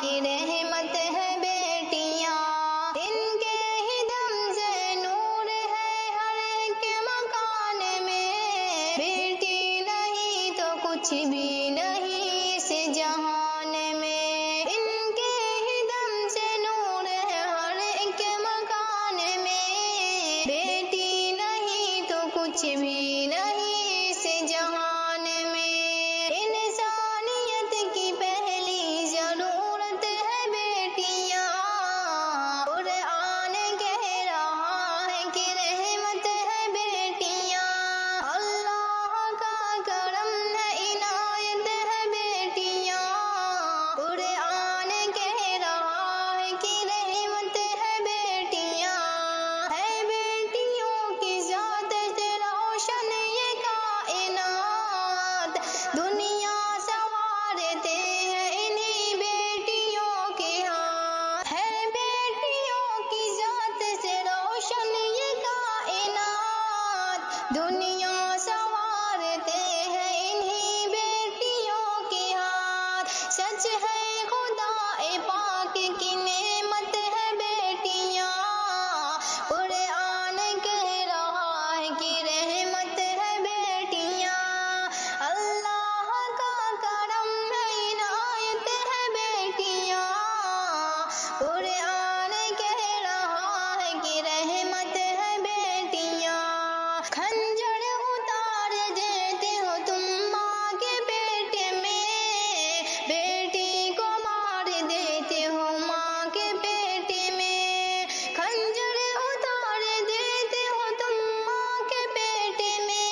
کہ رحمت ہے بیٹیاں، ان کے ہی دم سے نور ہے ہر ایک مکان میں، بیٹی نہیں تو کچھ بھی نہیں اس جہان میں، ان کے ہی دم سے نور ہے ہر ایک مکان میں، بیٹی نہیں تو کچھ بھی نہیں اس جہان میں، انسانیت کی پہلی ضرورت ہے بیٹیاں، قرآن کہہ رہا ہے کہ رحمت ہے بیٹیاں، اللہ کا کرم ہے عنایت ہے بیٹیاں، قرآن کہہ رہا ہے کہ رحمت ہے بیٹیاں، ہے بیٹیوں کی ذات سے روشن یہ کائنات، دنیا سنوارتے ہیں انہی بیٹیوں کے ہاتھ، ہے بیٹیوں کی ذات سے روشن یہ کائنات، دنیا سنوارتے ہیں انہی بیٹیوں کے ہاتھ، سچ ہے خدا پاک کی نعمت ہے بیٹیاں، قرآن کہہ رہا ہے کہ رحمت ہے بیٹیاں، اللہ کا کرم ہے عنایت ہے بیٹیاں، قرآن کہہ رہا ہے کہ رحمت ہے بیٹیاں، خنجر اتار دیتے ہو تم ماں کے پیٹ میں، بیٹی کو مار دیتے ہو ماں کے پیٹ میں، خنجر اتار دیتے ہو تم ماں کے پیٹ میں،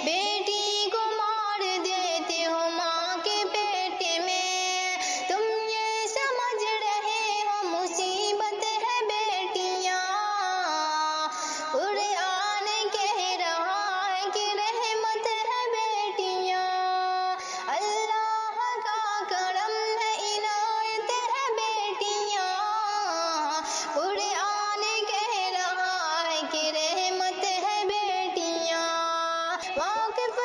بیٹی کو مار دیتے ہو ماں کے پیٹ میں، تم یہ سمجھ رہے ہو مصیبت ہے بیٹیاں، قرآن کہہ رہا ہے کہ رحمت ہے بیٹیاں، اللہ کا کرم ہے عنایت ہے بیٹیاں، قرآن کہہ رہا ہے کہ رحمت ہے بیٹیاں، واقف